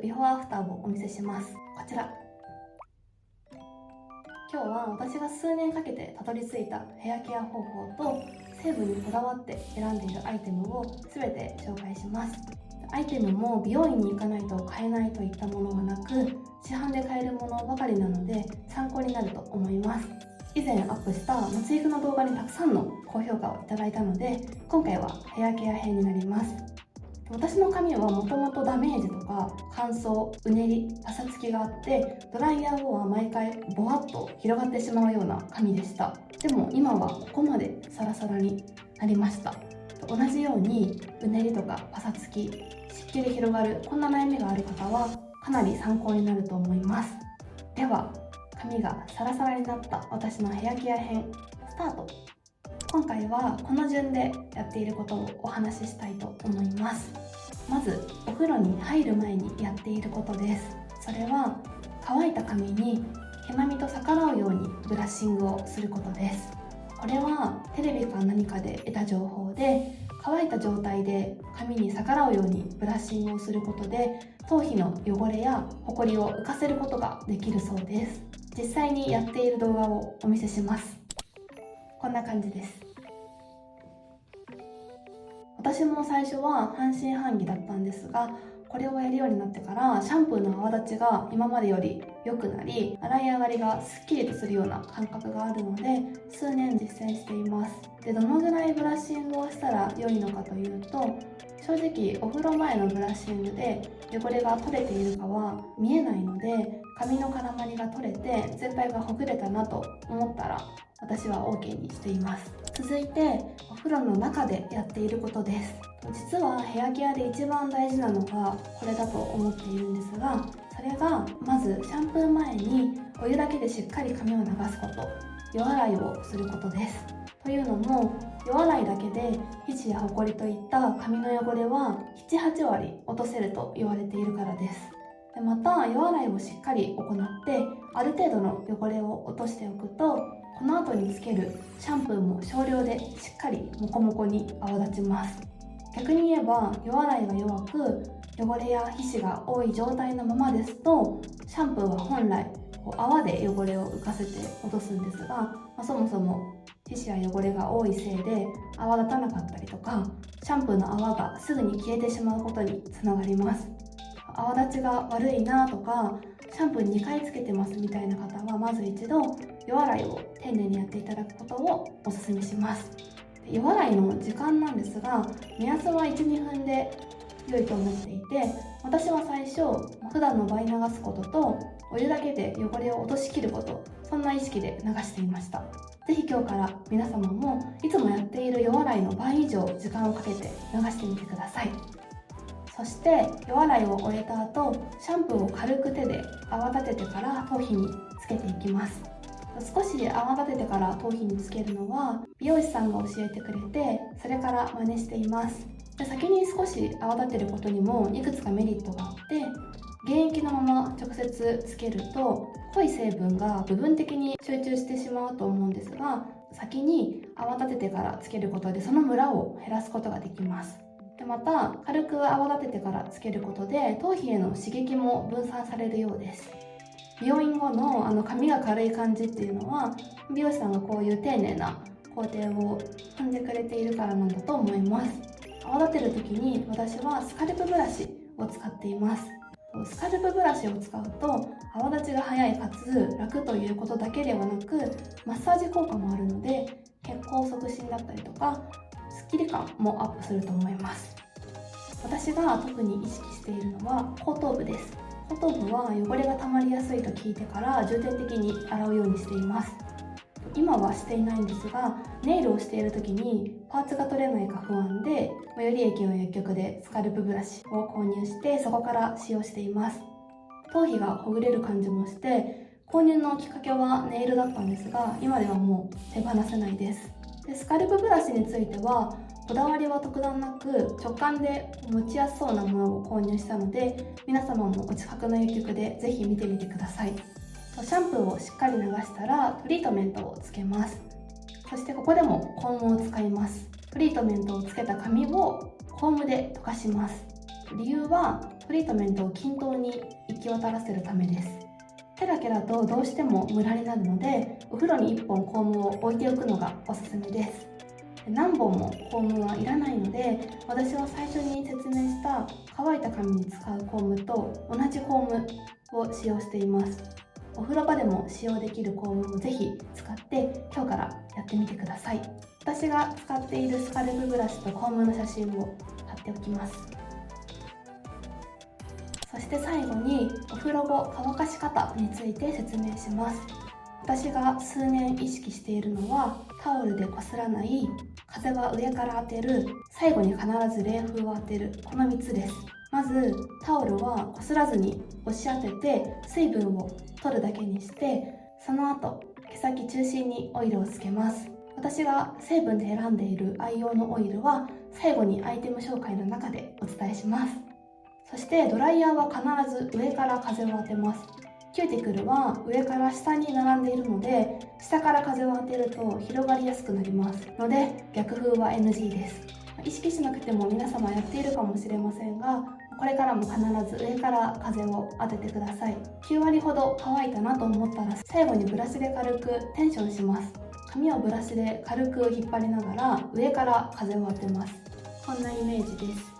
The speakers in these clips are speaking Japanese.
ビフォーアフターをお見せします。こちら。今日は私が数年かけてたどり着いたヘアケア方法と成分にこだわって選んでいるアイテムを全て紹介します。アイテムも美容院に行かないと買えないといったものはなく、市販で買えるものばかりなので参考になると思います。以前アップした夏育の動画にたくさんの高評価をいただいたので、今回はヘアケア編になります。私の髪はもともとダメージとか乾燥、うねり、パサつきがあって、ドライヤー後は毎回ボワッと広がってしまうような髪でした。でも今はここまでサラサラになりました。同じようにうねりとかパサつき、湿気で広がる、こんな悩みがある方はかなり参考になると思います。では、髪がサラサラになった私のヘアケア編スタート。今回はこの順でやっていることをお話ししたいと思います。まずお風呂に入る前にやっていることです。それは乾いた髪に毛並みと逆らうようにブラッシングをすることです。これはテレビか何かで得た情報で、乾いた状態で髪に逆らうようにブラッシングをすることで頭皮の汚れやホコリを浮かせることができるそうです。実際にやっている動画をお見せします。こんな感じです。私も最初は半信半疑だったんですが、これをやるようになってからシャンプーの泡立ちが今までより良くなり、洗い上がりがすっきりとするような感覚があるので、数年実践しています。で、どのぐらいブラッシングをしたら良いのかというと、正直お風呂前のブラッシングで汚れが取れているかは見えないので、髪の絡まりが取れて全体がほぐれたなと思ったら私は OK にしています。続いてお風呂の中でやっていることです。実はヘアケアで一番大事なのがこれだと思っているんですが、それがまずシャンプー前にお湯だけでしっかり髪を流すこと、夜洗いをすることです。というのも、夜洗いだけで皮脂やホコリといった髪の汚れは 7,8 割落とせると言われているからです。でまた、夜洗いをしっかり行ってある程度の汚れを落としておくと、この後につけるシャンプーも少量でしっかりモコモコに泡立ちます。逆に言えば、夜洗いが弱く汚れや皮脂が多い状態のままですと、シャンプーは本来泡で汚れを浮かせて落とすんですが、そもそも皮脂や汚れが多いせいで泡立たなかったりとか、シャンプーの泡がすぐに消えてしまうことにつながります。泡立ちが悪いなとか、シャンプー2回つけてますみたいな方は、まず一度夜洗いを丁寧にやっていただくことをおすすめします。夜洗いの時間なんですが、目安は 1,2 分で良いと思っていて、私は最初普段の倍流すこととお湯だけで汚れを落としきること、そんな意識で流していました。ぜひ今日から皆様もいつもやっている夜洗いの倍以上時間をかけて流してみてください。そして夜洗いを終えた後、シャンプーを軽く手で泡立ててから頭皮につけていきます。少し泡立ててから頭皮につけるのは美容師さんが教えてくれて、それから真似しています。で、先に少し泡立てることにもいくつかメリットがあって、原液のまま直接つけると濃い成分が部分的に集中してしまうと思うんですが、先に泡立ててからつけることでそのムラを減らすことができます。でまた、軽く泡立ててからつけることで頭皮への刺激も分散されるようです。美容院後の髪が軽い感じっていうのは、美容師さんがこういう丁寧な工程を踏んでくれているからなんだと思います。泡立てる時に私はスカルプブラシを使っています。スカルプブラシを使うと泡立ちが早いかつ楽ということだけではなく、マッサージ効果もあるので血行促進だったりとかスッキリ感もアップすると思います。私が特に意識しているのは後頭部です。後頭部は汚れが溜まりやすいと聞いてから重点的に洗うようにしています。今はしていないんですが、ネイルをしている時にパーツが取れないか不安で、最寄り駅の薬局でスカルプブラシを購入してそこから使用しています。頭皮がほぐれる感じもして、購入のきっかけはネイルだったんですが、今ではもう手放せないです。で、スカルプブラシについてはこだわりは特段なく、直感で持ちやすそうなものを購入したので、皆様もお近くの薬局でぜひ見てみてください。シャンプーをしっかり流したらトリートメントをつけます。そしてここでもコームを使います。トリートメントをつけた髪をコームで溶かします。理由はトリートメントを均等に行き渡らせるためです。手だけだとどうしてもムラになるので、お風呂に1本コームを置いておくのがおすすめです。何本もコームはいらないので、私は最初に説明した乾いた髪に使うコームと同じコームを使用しています。お風呂場でも使用できるコームをぜひ使って今日からやってみてください。私が使っているスカルプブラシとコームの写真を貼っておきます。そして最後にお風呂後乾かし方について説明します。私が数年意識しているのは、タオルでこすらない、風は上から当てる、最後に必ず冷風を当てる、この3つです。まずタオルはこすらずに押し当てて水分を取るだけにして、その後毛先中心にオイルをつけます。私が成分で選んでいる愛用のオイルは最後にアイテム紹介の中でお伝えします。そしてドライヤーは必ず上から風を当てます。キューティクルは上から下に並んでいるので、下から風を当てると広がりやすくなりますので、逆風は NG です。意識しなくても皆様やっているかもしれませんが、これからも必ず上から風を当ててください。9割ほど乾いたなと思ったら、最後にブラシで軽くテンションします。髪をブラシで軽く引っ張りながら上から風を当てます。こんなイメージです。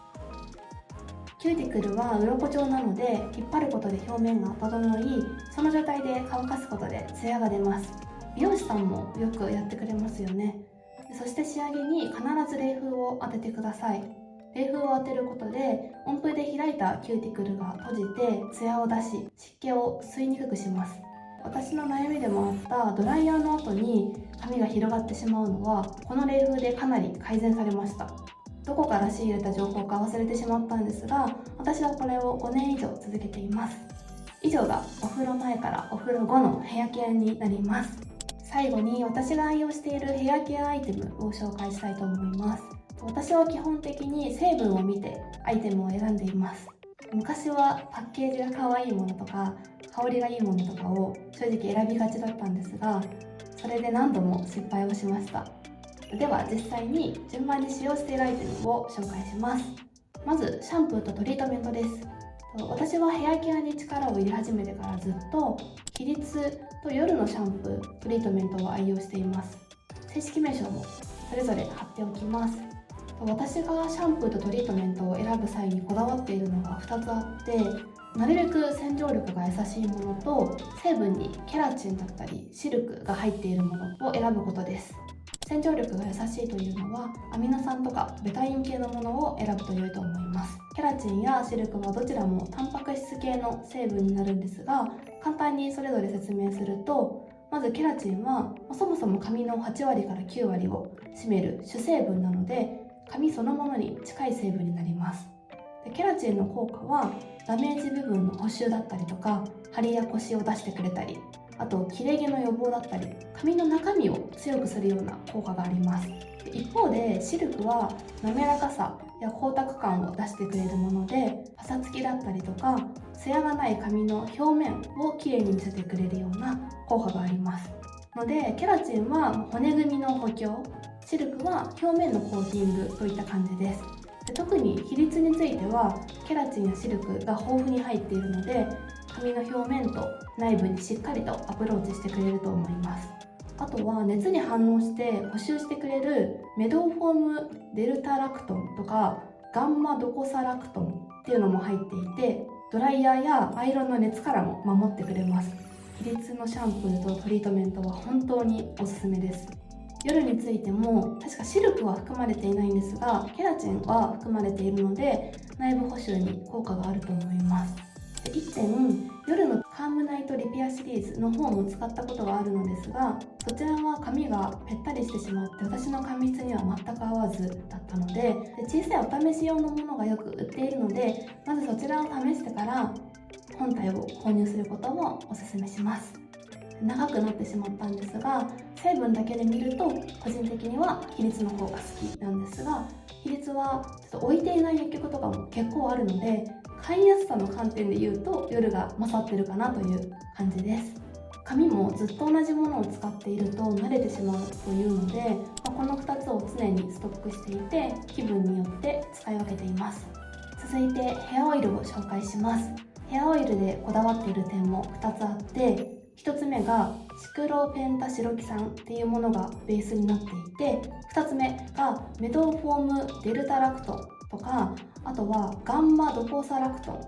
キューティクルは鱗状なので、引っ張ることで表面が整い、その状態で乾かすことでツヤが出ます。美容師さんもよくやってくれますよね。そして仕上げに必ず冷風を当ててください。冷風を当てることで温風で開いたキューティクルが閉じてツヤを出し、湿気を吸いにくくします。私の悩みでもあったドライヤーの後に髪が広がってしまうのは、この冷風でかなり改善されました。どこから仕入れた情報か忘れてしまったんですが、私はこれを5年以上続けています。以上がお風呂前からお風呂後のヘアケアになります。最後に私が愛用しているヘアケアアイテムを紹介したいと思います。私は基本的に成分を見てアイテムを選んでいます。昔はパッケージが可愛いものとか香りがいいものとかを正直選びがちだったんですが、それで何度も失敗をしました。では実際に順番に使用しているアイテムを紹介します。まずシャンプーとトリートメントです。私はヘアケアに力を入れ始めてからずっと比率と夜のシャンプー、トリートメントを愛用しています。正式名称もそれぞれ貼っておきます。私がシャンプーとトリートメントを選ぶ際にこだわっているのが2つあって、なるべく洗浄力が優しいものと、成分にケラチンだったりシルクが入っているものを選ぶことです。洗浄力が優しいというのはアミノ酸とかベタイン系のものを選ぶと良いと思います。ケラチンやシルクはどちらもタンパク質系の成分になるんですが、簡単にそれぞれ説明すると、まずケラチンはそもそも髪の8割から9割を占める主成分なので、髪そのものに近い成分になります。でケラチンの効果はダメージ部分の補修だったりとか、張りやコシを出してくれたり、あと切れ毛の予防だったり、髪の中身を強くするような効果があります。一方でシルクは滑らかさや光沢感を出してくれるもので、パサつきだったりとかツヤがない髪の表面をきれいに見せてくれるような効果がありますので、ケラチンは骨組みの補強、シルクは表面のコーティングといった感じです。特に比率についてはケラチンやシルクが豊富に入っているので、髪の表面と内部にしっかりとアプローチしてくれると思います。あとは熱に反応して補修してくれるメドフォームデルタラクトンとかガンマドコサラクトンっていうのも入っていて、ドライヤーやアイロンの熱からも守ってくれます。比率のシャンプーとトリートメントは本当におすすめです。夜についても確かシルクは含まれていないんですが、ケラチンは含まれているので内部補修に効果があると思います。1点、夜のカームナイトリペアシリーズの方も使ったことがあるのですが、そちらは髪がぺったりしてしまって私の髪質には全く合わずだったので、小さいお試し用のものがよく売っているので、まずそちらを試してから本体を購入することをお勧めします。長くなってしまったんですが、成分だけで見ると個人的には比率の方が好きなんですが、比率はちょっと置いていない薬局とかも結構あるので、買いやすさの観点で言うと夜が勝ってるかなという感じです。髪もずっと同じものを使っていると慣れてしまうというので、この2つを常にストックしていて気分によって使い分けています。続いてヘアオイルを紹介します。ヘアオイルでこだわっている点も2つあって、1つ目がシクロペンタシロキ酸っていうものがベースになっていて、2つ目がメドフォームデルタラクトンとか、あとはガンマドコサラクトン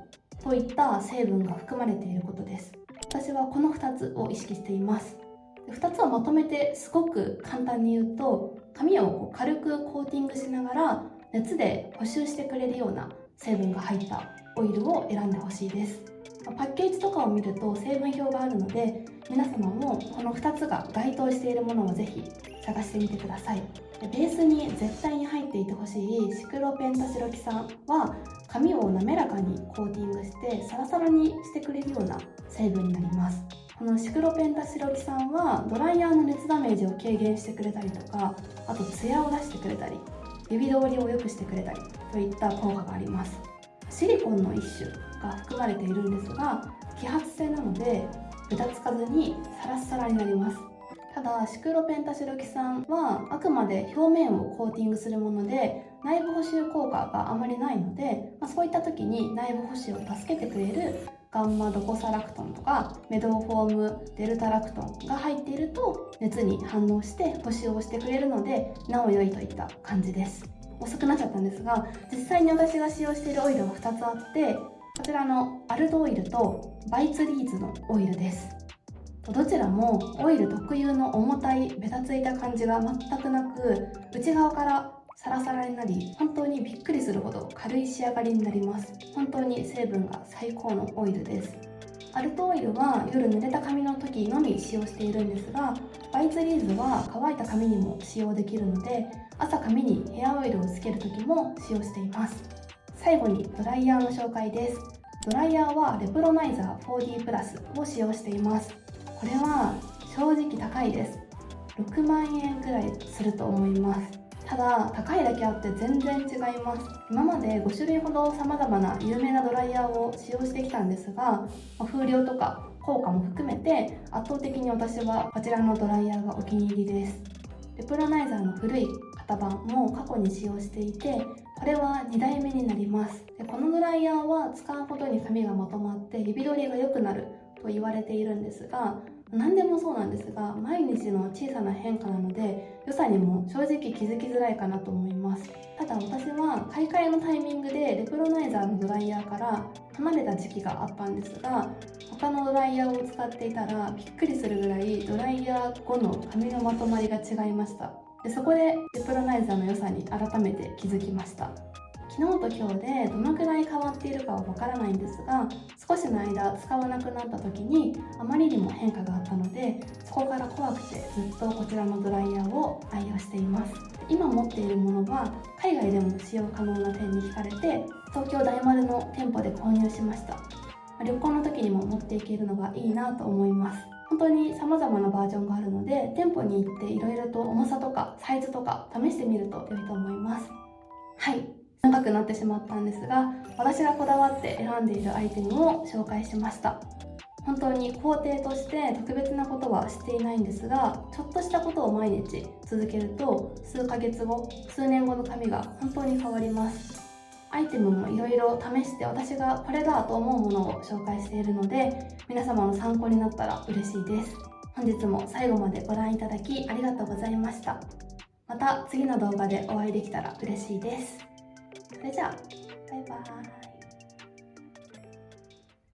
といった成分が含まれていることです。私はこの2つを意識しています。2つをまとめてすごく簡単に言うと、髪を軽くコーティングしながら熱で補修してくれるような成分が入ったオイルを選んでほしいです。パッケージとかを見ると成分表があるので、皆様もこの2つが該当しているものをぜひ探してみてください。ベースに絶対に入っていてほしいシクロペンタシロキ酸は、髪を滑らかにコーティングしてサラサラにしてくれるような成分になります。このシクロペンタシロキ酸はドライヤーの熱ダメージを軽減してくれたりとか、あとツヤを出してくれたり、指通りを良くしてくれたりといった効果があります。シリコンの一種が含まれているんですが、揮発性なのでベタつかずにサラッサラになります。ただシクロペンタシロキ酸はあくまで表面をコーティングするもので、内部補修効果があまりないので、そういった時に内部補修を助けてくれるガンマドコサラクトンとかメドフォームデルタラクトンが入っていると熱に反応して補修をしてくれるので、なお良いといった感じです。遅くなっちゃったんですが、実際に私が使用しているオイルは2つあって、こちらのアルトオイルとバイツリーズのオイルです。どちらもオイル特有の重たいベタついた感じが全くなく、内側からサラサラになり、本当にびっくりするほど軽い仕上がりになります。本当に成分が最高のオイルです。アルトオイルは夜濡れた髪の時のみ使用しているんですが、バイツリーズは乾いた髪にも使用できるので、朝髪にヘアオイルをつける時も使用しています。最後にドライヤーの紹介です。ドライヤーはレプロナイザー 4D プラスを使用しています。これは正直高いです。6万円くらいすると思います。ただ高いだけあって全然違います。今まで5種類ほど様々な有名なドライヤーを使用してきたんですが、風量とか効果も含めて圧倒的に私はこちらのドライヤーがお気に入りです。レプロナイザーの古い型番も過去に使用していて、これは2代目になります。でこのドライヤーは使うほどに髪がまとまって指取りが良くなると言われているんですが、何でもそうなんですが、毎日の小さな変化なので良さにも正直気づきづらいかなと思います。ただ私は買い替えのタイミングでレプロナイザーのドライヤーから離れた時期があったんですが、他のドライヤーを使っていたらびっくりするぐらいドライヤー後の髪のまとまりが違いました。でそこでレプロナイザーの良さに改めて気づきました。昨日と今日でどのくらい変わっているかはわからないんですが、少しの間使わなくなった時にあまりにも変化があったので、そこから怖くてずっとこちらのドライヤーを愛用しています。今持っているものは海外でも使用可能な点に惹かれて、東京大丸の店舗で購入しました。旅行の時にも持っていけるのがいいなと思います。本当に様々なバージョンがあるので、店舗に行っていろいろと重さとかサイズとか試してみると良いと思います。はい、長くなってしまったんですが、私がこだわって選んでいるアイテムを紹介しました。本当に工程として特別なことはしていないんですが、ちょっとしたことを毎日続けると数ヶ月後、数年後の髪が本当に変わります。アイテムもいろいろ試して私がこれだと思うものを紹介しているので、皆様の参考になったら嬉しいです。本日も最後までご覧いただきありがとうございました。また次の動画でお会いできたら嬉しいです。それじゃあ、バイバーイ。